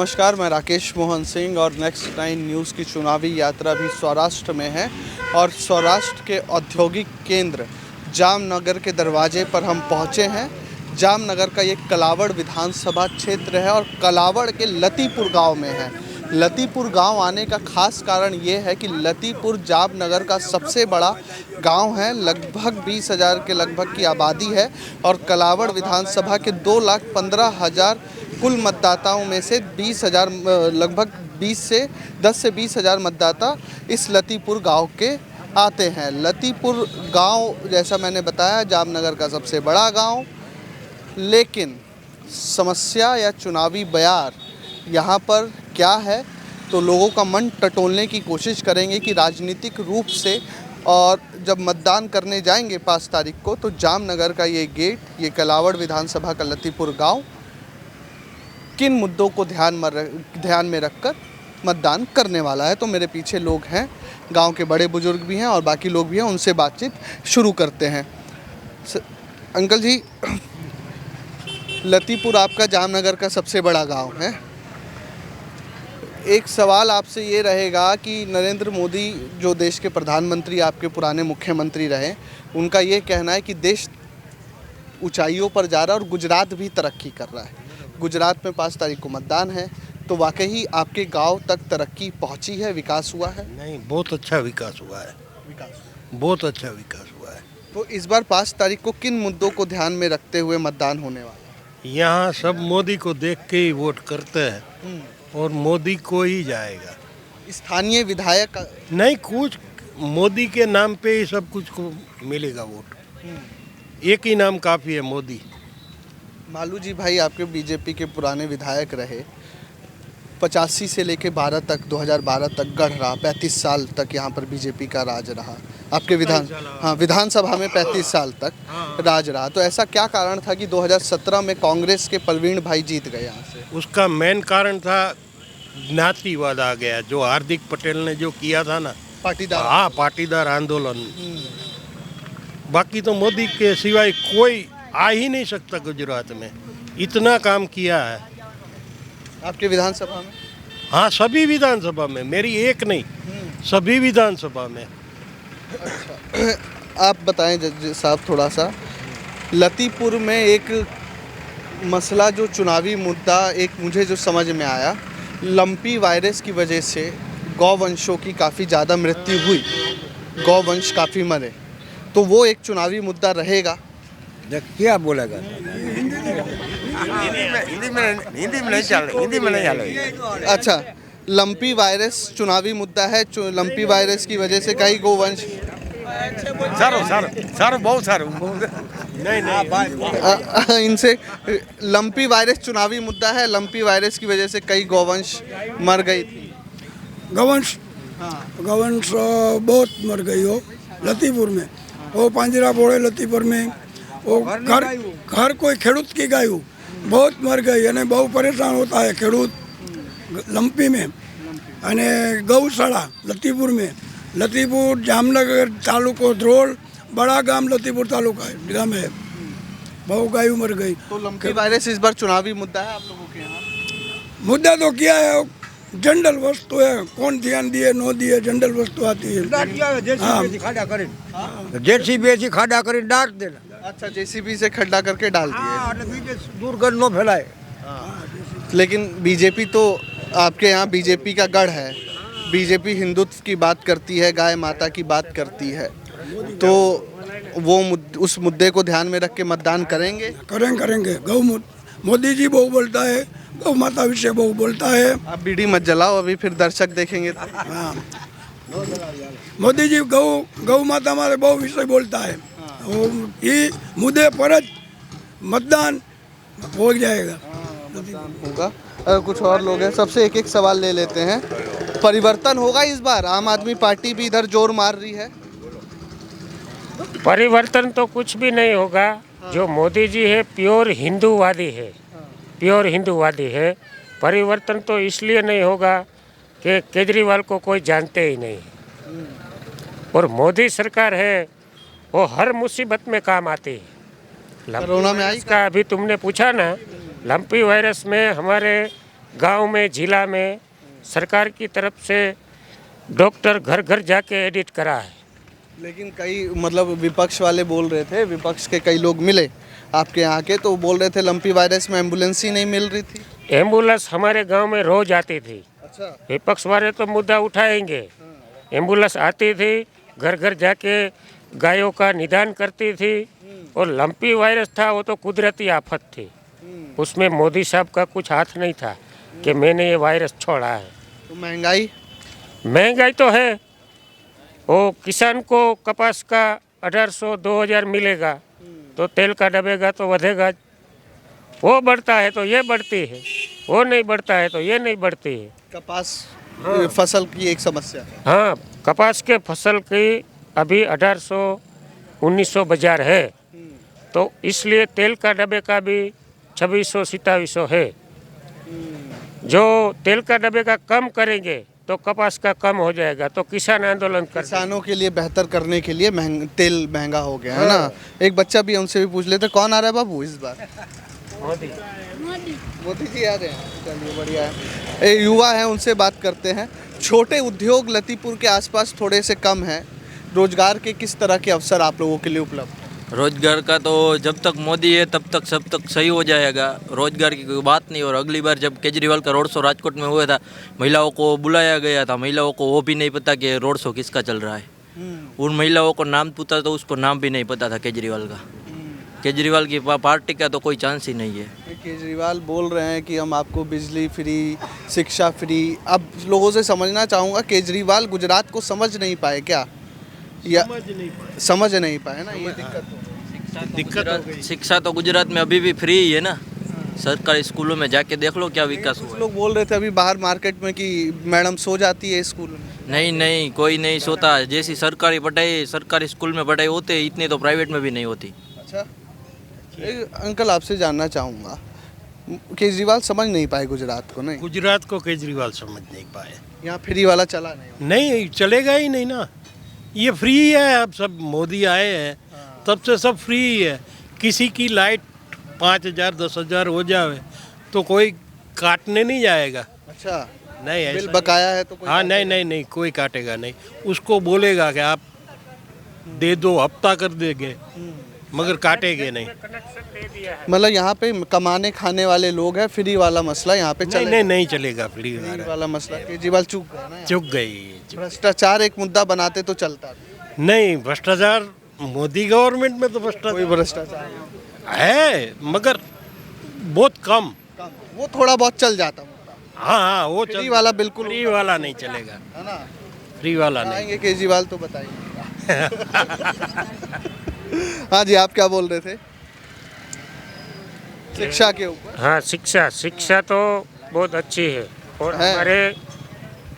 नमस्कार, मैं राकेश मोहन सिंह और नेक्स्ट 9 न्यूज़ की चुनावी यात्रा भी सौराष्ट्र में है और सौराष्ट्र के औद्योगिक केंद्र जामनगर के दरवाजे पर हम पहुंचे हैं। जामनगर का ये कलावड़ विधानसभा क्षेत्र है और कलावड़ के लतीपुर गांव में है। लतीपुर गांव आने का खास कारण ये है कि लतीपुर जामनगर का सबसे बड़ा गांव है, लगभग 20,000 के लगभग की आबादी है और कलावड़ विधानसभा के 2,15,000 कुल मतदाताओं में से 20,000 लगभग 10 से 20,000 मतदाता इस लतीपुर गांव के आते हैं। लतीपुर गांव जैसा मैंने बताया जामनगर का सबसे बड़ा गांव, लेकिन समस्या या चुनावी बयार यहाँ पर क्या है तो लोगों का मन टटोलने की कोशिश करेंगे कि राजनीतिक रूप से। और जब मतदान करने जाएंगे 5 तारीख को तो जामनगर का ये गेट, ये कलावड़ विधानसभा का लतीपुर गांव किन मुद्दों को ध्यान में रखकर मतदान करने वाला है। तो मेरे पीछे लोग हैं, गांव के बड़े बुजुर्ग भी हैं और बाकी लोग भी हैं, उनसे बातचीत शुरू करते हैं। अंकल जी, लतीपुर आपका जामनगर का सबसे बड़ा गांव है। एक सवाल आपसे ये रहेगा कि नरेंद्र मोदी जो देश के प्रधानमंत्री, आपके पुराने मुख्यमंत्री रहे, उनका ये कहना है कि देश ऊंचाइयों पर जा रहा है और गुजरात भी तरक्की कर रहा है। गुजरात में 5 तारीख को मतदान है, तो वाकई आपके गांव तक तरक्की पहुंची है, विकास हुआ है? नहीं, बहुत अच्छा विकास हुआ है। बहुत अच्छा विकास हुआ है। तो इस बार 5 तारीख को किन मुद्दों को ध्यान में रखते हुए मतदान होने वाला है? यहाँ सब मोदी को देख के ही वोट करते हैं और मोदी को ही जाएगा। स्थानीय विधायक नहीं, कुछ मोदी के नाम पे ही सब कुछ को मिलेगा वोट। एक ही नाम काफ़ी है, मोदी। मालू जी भाई आपके बीजेपी के पुराने विधायक रहे, 85 से लेके 12 तक 2012 तक गढ़ रहा, 35 साल तक यहाँ पर बीजेपी का राज रहा। आपके विधानसभा में 35 साल तक राज रहा। तो ऐसा क्या कारण था कि 2017 में कांग्रेस के प्रवीण भाई जीत गए यहाँ से? उसका मेन कारण था ज्ञातिवाद आ गया, जो हार्दिक पटेल ने जो किया था ना, पाटीदार। हाँ, पाटीदार आंदोलन। बाकी तो मोदी के सिवाय कोई आ ही नहीं सकता गुजरात में, इतना काम किया है। आपके विधानसभा में? हाँ, सभी विधानसभा में, मेरी एक नहीं, सभी विधानसभा में। अच्छा, आप बताएं जज साहब थोड़ा सा, लतीपुर में एक मसला जो चुनावी मुद्दा एक मुझे जो समझ में आया, लंपी वायरस की वजह से गौवंशों की काफ़ी ज़्यादा मृत्यु हुई, गौवंश काफ़ी मरे, तो वो एक चुनावी मुद्दा रहेगा। क्या बोलेगा? हिंदी में नहीं चल। अच्छा, लंपी वायरस चुनावी मुद्दा है। लंपी वायरस की वजह से कई गोवंश सर बहुत सारे नहीं इनसे लंपी वायरस चुनावी मुद्दा है। लंपी वायरस की वजह से कई गौवंश मर गई थी। गौवंश बहुत मर गई हो लतीपुर में। वो पांजरा बोड़े लतीपुर में वो घर कोई खेडूत की गाय बहुत मर गई અને બહુ પરેશાન होता है खेडूत लंपी में। અને गौशाला लतीपुर में, लतीपुर जामनगर तालुको ध्रोल बड़ा गांव लतीपुर तालुका है, गांव है, बहु गायों मर गई। तो लंपी वायरस इस बार चुनावी मुद्दा है आप लोगों के यहाँ? मुद्दा तो क्या है, जनरल वस्तु है, कौन ध्यान दिए नो दिए, जनरल वस्तु आती है। जेसीबी खाड़ा कर डाल देना। अच्छा, जेसीबी से खड्डा करके डाल दिए, दुर्गंध न फैलाए। लेकिन बीजेपी तो आपके यहाँ बीजेपी का गढ़ है, बीजेपी हिंदुत्व की बात करती है, गाय माता की बात करती है, तो वो उस मुद्दे को ध्यान में रख के मतदान करेंगे। गौ मोदी जी बहु बोलता है, गौ माता विषय बहु बोलता है। आप बीड़ी मत जलाओ, अभी फिर दर्शक देखेंगे तो। हाँ, मोदी जी गौ माता हमारे बहु विषय बोलता है, ये मुद्दे पर मतदान हो जाएगा। होगा। कुछ और लोग हैं, सबसे एक सवाल ले लेते हैं। परिवर्तन होगा इस बार? आम आदमी पार्टी भी इधर जोर मार रही है। परिवर्तन तो कुछ भी नहीं होगा। जो मोदी जी है प्योर हिंदूवादी है, प्योर हिंदूवादी है। परिवर्तन तो इसलिए नहीं होगा कि केजरीवाल को कोई जानते ही नहीं, और मोदी सरकार है वो हर मुसीबत में काम आती है। कोरोना में आई इसका अभी तुमने पूछा ना, लंपी वायरस में हमारे गांव में जिला में सरकार की तरफ से डॉक्टर घर घर जाके एडिट करा है। लेकिन कई मतलब विपक्ष वाले बोल रहे थे, विपक्ष के कई लोग मिले आपके यहाँ के, तो बोल रहे थे लंपी वायरस में एम्बुलेंस ही नहीं मिल रही थी। एम्बुलेंस हमारे गांव में रोज आती थी। अच्छा। विपक्ष वाले तो मुद्दा उठाएंगे। एम्बुलेंस आती थी, घर घर जाके गायों का निदान करती थी। और लंपी वायरस था वो तो कुदरती आफत थी, उसमें मोदी साहब का कुछ हाथ नहीं था कि मैंने ये वायरस छोड़ा है। तो महंगाई तो है, वो किसान को कपास का 1800-2000 मिलेगा तो तेल का दबेगा तो बढ़ेगा। वो बढ़ता है तो ये बढ़ती है, वो नहीं बढ़ता है तो ये नहीं बढ़ती है। कपास फसल की एक समस्या है। हाँ, कपास के फसल की अभी 1800-1900 बाजार है, तो इसलिए तेल का डब्बे का भी 2600-2700 है। जो तेल का डब्बे का कम करेंगे तो कपास का कम हो जाएगा, तो किसान आंदोलन कर। किसानों के लिए बेहतर करने के लिए तेल महंगा हो गया है ना। एक बच्चा भी हमसे भी पूछ लेते, कौन आ रहा है बाबू इस बार? मोदी जी आ रहे हैं, चलिए बढ़िया है। युवा हैं, उनसे बात करते हैं। छोटे उद्योग लतीपुर के आसपास थोड़े से कम हैं, रोजगार के किस तरह के अवसर आप लोगों के लिए उपलब्ध? रोजगार का तो जब तक मोदी है तब तक सब तक सही हो जाएगा, रोजगार की कोई बात नहीं। और अगली बार जब केजरीवाल का रोड शो राजकोट में हुआ था, महिलाओं को बुलाया गया था, महिलाओं को वो भी नहीं पता कि रोड शो किसका चल रहा है। उन महिलाओं को नाम पूछा तो उसको नाम भी नहीं पता था केजरीवाल का। केजरीवाल की पार्टी का तो कोई चांस ही नहीं है। केजरीवाल बोल रहे हैं कि हम आपको बिजली फ्री, शिक्षा फ्री। अब लोगों से समझना चाहूँगा, केजरीवाल गुजरात को समझ नहीं पाए क्या, या समझ नहीं पाए ना, ये दिक्कत हो गई। शिक्षा तो गुजरात में अभी भी फ्री ही है ना, सरकारी स्कूलों में जाके देख लो क्या विकास हुआ। लोग बोल रहे थे अभी बाहर मार्केट में कि मैडम सो जाती है स्कूल में। नहीं, कोई नहीं सोता। जैसी सरकारी पढ़ाई सरकारी स्कूल में पढ़ाई होते इतनी तो प्राइवेट में भी नहीं होती। अच्छा, अंकल आपसे जानना चाहूँगा, केजरीवाल समझ नहीं पाए गुजरात को? नहीं, गुजरात को केजरीवाल समझ नहीं पाए। यहाँ फ्री वाला चला नहीं चलेगा ही नहीं ना, ये फ्री है। अब सब मोदी आए हैं तब से सब फ्री ही है। किसी की लाइट 5000-10,000 हो जाए तो कोई काटने नहीं जाएगा। अच्छा, नहीं बिल ऐसा बकाया है तो कोई? हाँ, नहीं कोई काटेगा नहीं। उसको बोलेगा कि आप दे दो, हफ्ता कर देंगे, मगर काटेंगे नहीं। मतलब यहाँ पे कमाने खाने वाले लोग हैं, फ्री वाला मसला यहाँ पे नहीं चलेगा फ्री वाला मसला। केजरीवाल चूक गए ना, चुक गई। भ्रष्टाचार एक मुद्दा बनाते तो चलता नहीं, भ्रष्टाचार मोदी गवर्नमेंट में तो कोई भ्रष्टाचार है मगर बहुत कम। वो थोड़ा बहुत चल जाता। हाँ, वो फ्री वाला बिल्कुल, फ्री वाला नहीं चलेगा, है ना। फ्री वाला नहीं। आएंगे केजरीवाल तो बताइए। हाँ जी, आप क्या बोल रहे थे? शिक्षा के ऊपर। हाँ, शिक्षा तो बहुत अच्छी है। और हमारे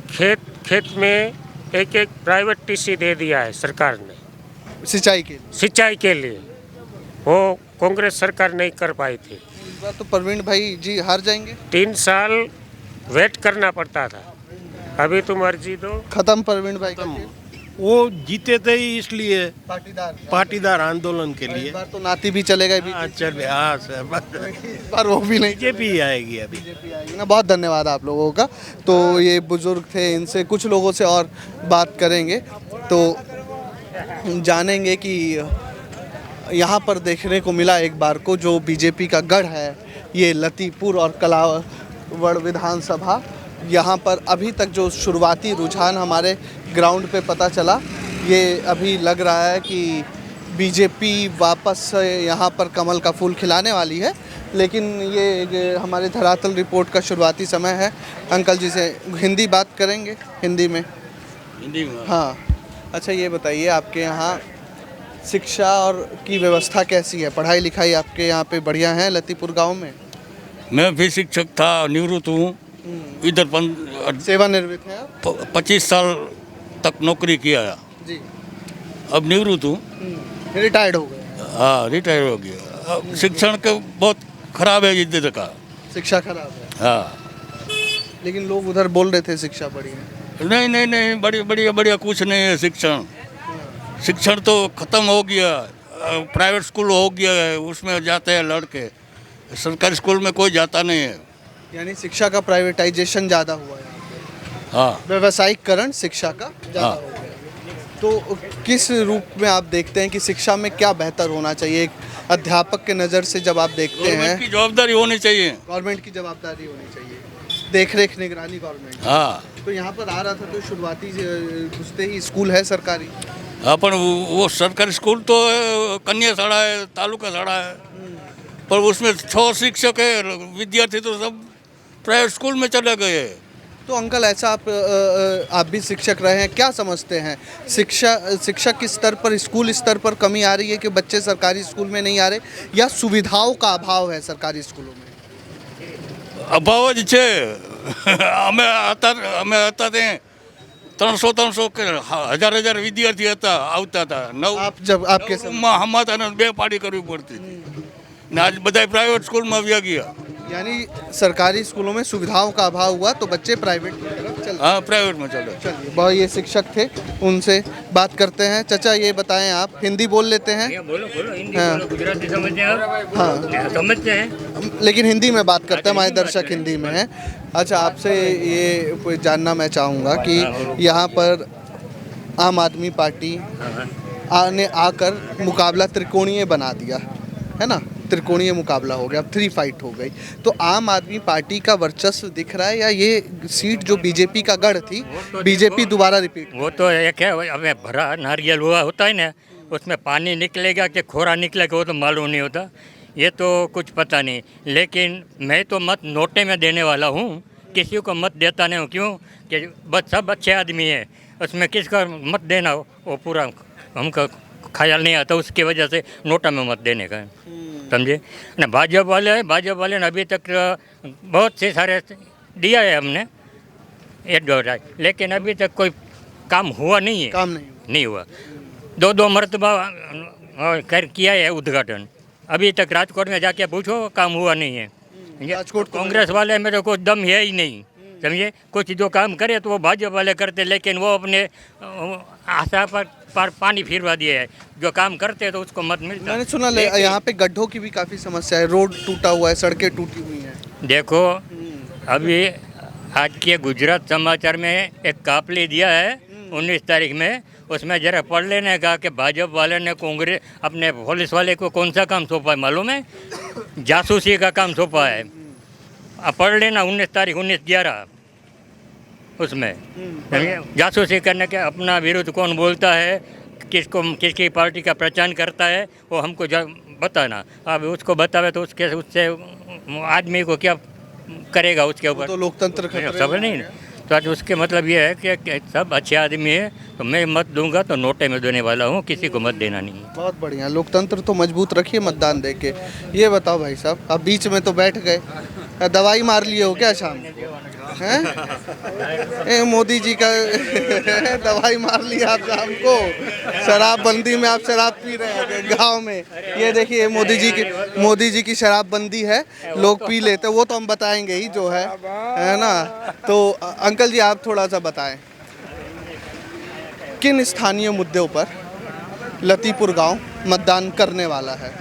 खेत में एक प्राइवेट टीसी दे दिया है सरकार ने सिंचाई के लिए। वो कांग्रेस सरकार नहीं कर पाई थी। इस बार तो प्रवीण भाई जी हार जाएंगे। 3 साल वेट करना पड़ता था, अभी तुम अर्जी दो, खत्म प्रवीण भाई का। वो जीते थे ही इसलिए पाटीदार आंदोलन के लिए। इस बार तो नाती भी चलेगा। इस बार वो भी नहीं, बीजेपी आएगी अभी। बीजेपी आएगी ना। बहुत धन्यवाद आप लोगों का। तो ये बुजुर्ग थे, इनसे कुछ लोगों से और बात करेंगे तो जानेंगे कि यहाँ पर देखने को मिला एक बार को जो बीजेपी का गढ़ है, ये लतीपुर और कलावड़ विधानसभा। यहाँ पर अभी तक जो शुरुआती रुझान हमारे ग्राउंड पे पता चला, ये अभी लग रहा है कि बीजेपी वापस यहाँ पर कमल का फूल खिलाने वाली है। लेकिन ये हमारे धरातल रिपोर्ट का शुरुआती समय है। अंकल जी से हिंदी बात करेंगे, हिंदी में। हाँ, अच्छा ये बताइए, आपके यहाँ शिक्षा और की व्यवस्था कैसी है? पढ़ाई लिखाई आपके यहाँ पे बढ़िया है लतीपुर गांव में? मैं भी शिक्षक था, निवृत्त हूँ। इधर सेवानिवृत्त हैं आप? 25 साल तक नौकरी किया जी। अब निवृत्त हूँ। रिटायर्ड हो गए? हाँ, रिटायर हो गया। अब शिक्षण के बहुत खराब है इधर का। शिक्षा खराब है? हाँ, लेकिन लोग उधर बोल रहे थे शिक्षा बढ़िया है। नहीं, बढ़िया कुछ नहीं है शिक्षण तो ख़त्म हो गया। प्राइवेट स्कूल हो गया है, उसमें जाते हैं लड़के, सरकारी स्कूल में कोई जाता नहीं है। यानी शिक्षा का प्राइवेटाइजेशन ज़्यादा हुआ है, हाँ व्यवसायीकरण शिक्षा का ज़्यादा हाँ। हो गया। तो किस रूप में आप देखते हैं कि शिक्षा में क्या बेहतर होना चाहिए, एक अध्यापक के नज़र से जब आप देखते गवर्नमेंट हैं? की जवाबदारी होनी चाहिए। गवर्नमेंट की जवाबदारी होनी चाहिए, देख रेख निगरानी गवर्नमेंट। हाँ तो यहाँ पर आ रहा था तो शुरुआती घुसते ही स्कूल है सरकारी, अपन वो सरकारी स्कूल तो कन्या शाला है, तालुका शाला है, पर उसमें 6 शिक्षक है, विद्यार्थी तो सब प्राइवेट स्कूल में चले गए। तो अंकल ऐसा आप भी शिक्षक रहे हैं, क्या समझते हैं शिक्षा के स्तर पर, स्कूल स्तर पर कमी आ रही है कि बच्चे सरकारी स्कूल में नहीं आ रहे, या सुविधाओं का अभाव है सरकारी स्कूलों में? अभाव જ છે અમે હતા તે 300 કે 1000 વિદ્યાર્થી હતા, આવતા હતા आप जब आपके समय, નવમાં હમાતા ને 2 પાડી કરવી પડતી હતી ને આજ બધા પ્રાઇવેટ સ્કૂલમાં વ્યા ગયા। यानी सरकारी स्कूलों में सुविधाओं का अभाव हुआ तो बच्चे प्राइवेट की तरफ चल। हाँ प्राइवेटમાં चले। चलिए, बहुत ये शिक्षक थे, उनसे बात करते हैं। चाचा ये बताएं, आप हिंदी बोल लेते हैं? बोलो बोलो हिंदी हाँ। बोलो, गुजराती समझते हैं आप? हाँ, समझते हैं। लेकिन हिंदी में बात करते हैं, हमारे दर्शक हिंदी में हैं। अच्छा, आपसे ये जानना मैं चाहूँगा कि यहाँ पर आम आदमी पार्टी ने आकर मुकाबला त्रिकोणीय बना दिया है ना, त्रिकोणीय मुकाबला हो गया, अब 3 फाइट हो गई। तो आम आदमी पार्टी का वर्चस्व दिख रहा है, या ये सीट जो बीजेपी का गढ़ थी, बीजेपी दोबारा रिपीट? वो तो एक है, अब भरा नारियल हुआ होता है ना, उसमें पानी निकलेगा कि खोरा निकलेगा वो तो मालूम नहीं होता, ये तो कुछ पता नहीं। लेकिन मैं तो मत नोटे में देने वाला हूँ, किसी को मत देता नहीं हूँ। क्यों कि बस सब अच्छे आदमी है, उसमें किसका मत देना हो वो पूरा हमको ख्याल नहीं आता, उसकी वजह से नोटा में मत देने का, समझे ना। भाजपा वाले ने अभी तक बहुत से सारे दिया है हमने 1-2 लेकिन अभी तक कोई काम हुआ नहीं है, काम नहीं हुआ। 2 मरतबा किया है उद्घाटन, अभी तक राजकोट में जाके पूछो काम हुआ नहीं है। राजकोट कांग्रेस वाले में तो कोई दम है ही नहीं, समझे। कुछ जो काम करे तो वो भाजपा वाले करते, लेकिन वो अपने आशा पर पानी फिरवा दिया है। जो काम करते हैं तो उसको मत मिलता। मैंने सुना यहाँ पे गड्ढों की भी काफ़ी समस्या है, रोड टूटा हुआ है, सड़कें टूटी हुई हैं। देखो अभी आज के गुजरात समाचार में एक कापली दिया है 19 तारीख में, उसमें जरा पढ़ लेने का कि भाजपा वाले ने कांग्रेस अपने पुलिस वाले को कौन सा काम सौंपा है मालूम है? जासूसी का काम सौंपा है। अब पढ़ लेना 19 तारीख 19/11 उसमें जासूसी करने के अपना विरुद्ध कौन बोलता है, किसकी पार्टी का प्रचार करता है, वो हमको बताना। अब उसको बतावे तो उससे आदमी को क्या करेगा उसके ऊपर, तो लोकतंत्र खतरे सब में नहीं। तो आज उसके मतलब ये है कि सब अच्छे आदमी है, तो मैं मत दूंगा तो नोटे में देने वाला हूँ, किसी को मत देना नहीं। बहुत बढ़िया, लोकतंत्र तो मजबूत रखिए मतदान दे के। ये बताओ भाई साहब, अब बीच में तो बैठ गए, दवाई मार लिए हो क्या शाम हैं? मोदी जी का दवाई मार लिया आप शाम को, शराबबंदी में आप शराब पी रहे हैं गांव में। ये देखिए मोदी जी की शराबबंदी है, लोग पी लेते, वो तो हम बताएंगे ही जो है ना। तो अंकल जी आप थोड़ा सा बताएं, किन स्थानीय मुद्दों पर लतीपुर गांव मतदान करने वाला है?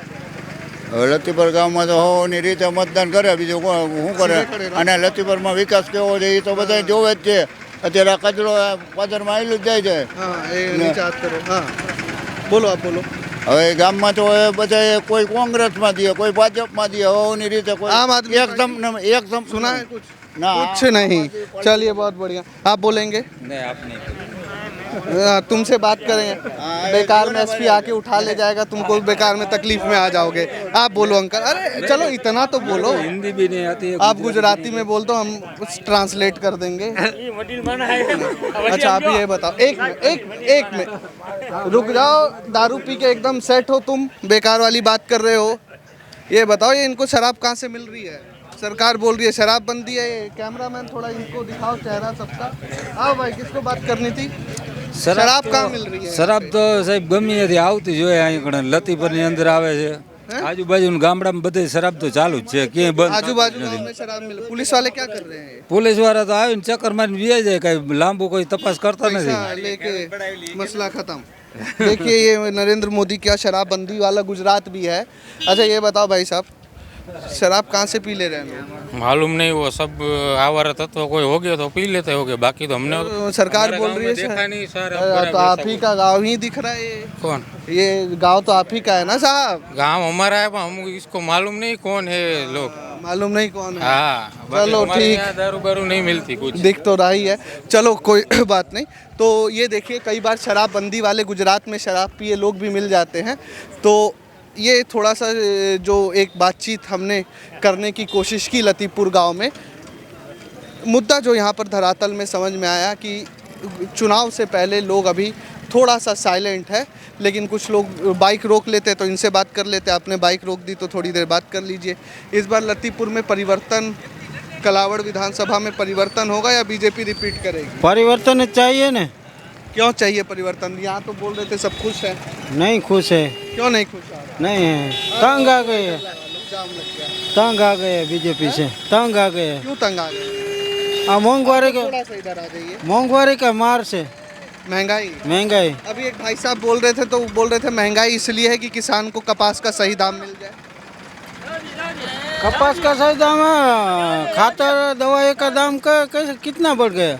લતીપર ગામમાં તો હોવાની રીતે મતદાન કરે, બીજું શું કરે? અને લતીપરમાં વિકાસ કેવો છે એ તો બધા જોવે જ છે। અત્યારે આ કચરો પથરમાં આવેલું જ જાય છે। हाँ, नीचे हाथ करो। हाँ बोलो, आप बोलो। હવે ગામમાં તો બધા કોઈ કોંગ્રેસમાં દે, કોઈ ભાજપમાં દે, હોવાની રીતે કોઈ આમ આદમી એકદમ सुना है कुछ? ना कुछ नहीं। चलिए बहुत बढ़िया, आप बोलेंगे? तुमसे बात करेंगे, बेकार में एसपी आके उठा ले जाएगा तुमको, बेकार में तकलीफ में आ जाओगे। आप बोलो अंकल। अरे चलो इतना तो बोलो, हिंदी भी नहीं आती है। आप गुजराती में बोल दो, हम ट्रांसलेट कर देंगे। अच्छा आप ये बताओ, एक मिनट रुक जाओ, दारू पी के एकदम सेट हो तुम, बेकार वाली बात कर रहे हो। ये बताओ, ये इनको शराब कहाँ से मिल रही है? सरकार बोल रही है शराबबंदी है। कैमरामैन थोड़ा इनको दिखाओ चेहरा सबका। आओ भाई, किसको बात करनी थी? शराब कहाँ मिल रही है? શરાબ તો સાહેબ ગમે ત્યાંથી આવતી જોઈએ, અહીં કણે લતીપરની અંદર આવે છે, આજુબાજુના ગામડામાં બધે શરાબ તો ચાલુ જ છે, ક્યાંય બંધ आजू-बाजू गाँव में शराब मिल, पुलिस वाले क्या कर रहे हैं? પોલીસ વાળા તો આવીને ચક્કર મારીને વ્યાઈ જાય, કાંઈ લાંબુ કોઈ તપાસ કરતા નથી। पैसा लेके मसला खत्म। देखिए ये नरेंद्र मोदी क्या शराबबंदी वाला गुजरात भी है। अच्छा ये बताओ भाई साहब, शराब कहाँ से पी ले रहे हैं लोग? मालूम नहीं, वो सब आवारा तत्व कोई हो गया तो पी लेते होगे, बाकी तो हमने तो सरकार बोल रही है देखा नहीं सर। तो आप ही का गांव ही दिख रहा है ये। कौन? ये गांव तो आप ही का है ना साहब? गांव हमारा है, पर हम इसको मालूम नहीं कौन है लोग। मालूम नहीं कौन है। हाँ, चलो ठीक, दारू बारू नहीं मिलती कुछ। दिख तो रही है, चलो कोई बात नहीं। तो ये देखिए, कई बार शराबबंदी वाले गुजरात में शराब पिए लोग भी मिल जाते हैं। तो ये थोड़ा सा जो एक बातचीत हमने करने की कोशिश की लतीपुर गांव में, मुद्दा जो यहाँ पर धरातल में समझ में आया कि चुनाव से पहले लोग अभी थोड़ा सा साइलेंट है, लेकिन कुछ लोग बाइक रोक लेते तो इनसे बात कर लेते। आपने बाइक रोक दी तो थोड़ी देर बात कर लीजिए। इस बार लतीपुर में परिवर्तन, कलावड़ विधानसभा में परिवर्तन होगा या बीजेपी रिपीट करेगी? परिवर्तन चाहिए ना। क्यों चाहिए परिवर्तन? यहाँ तो बोल रहे थे सब खुश है। नहीं खुश है। क्यों नहीं खुश है? नहीं है, तंग आ गए हैं। तंग आ गए हैं बीजेपी से, तंग आ गए हैं। क्यों तंग आ गए? महंगाई थोड़ा सा इधर आ जाइए। महंगाई का मार से, महंगाई। अभी एक भाई साहब बोल रहे थे, तो बोल रहे थे महंगाई इसलिए है कि किसान को कपास का सही दाम मिल जाए। कपास का सही दाम है, खातर दवाई का दाम का कैसे कितना बढ़ गया?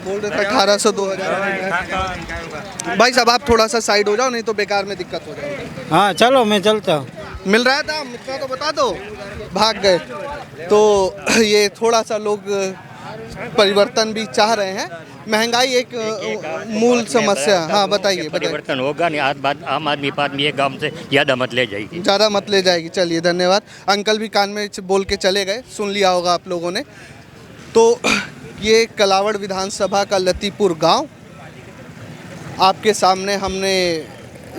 बोल रहे थे 1800 2000। भाई साहब आप थोड़ा सा साइड हो जाओ, नहीं तो बेकार में दिक्कत हो जाएगी। हाँ चलो मैं चलता हूँ। मिल रहा था, इतना तो बता दो। भाग गए। तो ये थोड़ा सा लोग परिवर्तन भी चाह रहे हैं। महंगाई एक मूल समस्या। हाँ बताइए। परिवर्तन होगा नहीं, आम आदमी पार्टी एक गांव से ज़्यादा मत ले जाएगी। ज़्यादा मत ले जाएगी। चलिए धन्यवाद। अंकल भी कान में बोल के चले गए, सुन लिया होगा आप लोगों ने। तो ये कलावड़ विधानसभा का लतीपुर गांव, आपके सामने हमने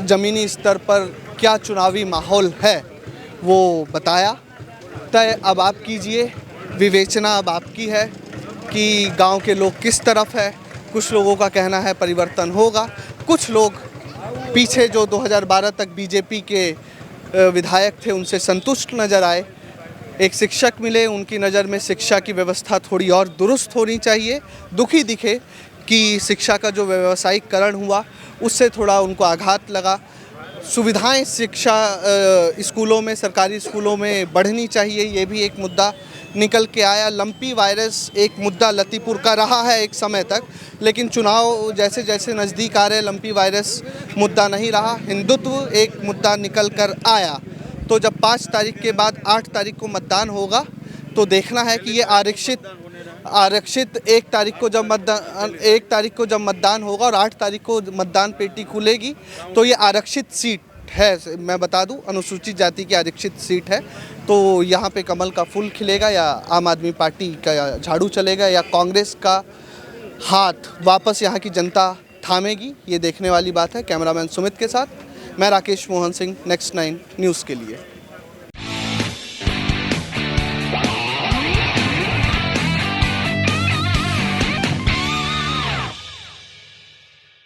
ज़मीनी स्तर पर क्या चुनावी माहौल है वो बताया। तय अब आप कीजिए, विवेचना अब आपकी है कि गांव के लोग किस तरफ है। कुछ लोगों का कहना है परिवर्तन होगा, कुछ लोग पीछे जो 2012 तक बीजेपी के विधायक थे उनसे संतुष्ट नज़र आए। एक शिक्षक मिले, उनकी नज़र में शिक्षा की व्यवस्था थोड़ी और दुरुस्त होनी चाहिए। दुखी दिखे कि शिक्षा का जो व्यावसायिकरण हुआ उससे थोड़ा उनको आघात लगा। सुविधाएं शिक्षा स्कूलों में, सरकारी स्कूलों में बढ़नी चाहिए, ये भी एक मुद्दा निकल के आया। लंपी वायरस एक मुद्दा लतीपुर का रहा है एक समय तक, लेकिन चुनाव जैसे जैसे नज़दीक आ रहे लंपी वायरस मुद्दा नहीं रहा। हिंदुत्व एक मुद्दा निकल कर आया। तो जब 5 तारीख के बाद 8 तारीख को मतदान होगा तो देखना है कि ये आरक्षित 1 तारीख को जब मतदान होगा और 8 तारीख को मतदान पेटी खुलेगी तो ये आरक्षित सीट है। मैं बता दूं, अनुसूचित जाति की आरक्षित सीट है। तो यहाँ पे कमल का फूल खिलेगा या आम आदमी पार्टी का झाड़ू चलेगा या कांग्रेस का हाथ वापस यहाँ की जनता थामेगी, ये देखने वाली बात है। कैमरामैन सुमित के साथ मैं राकेश मोहन सिंह, नेक्स्ट 9 न्यूज़ के लिए।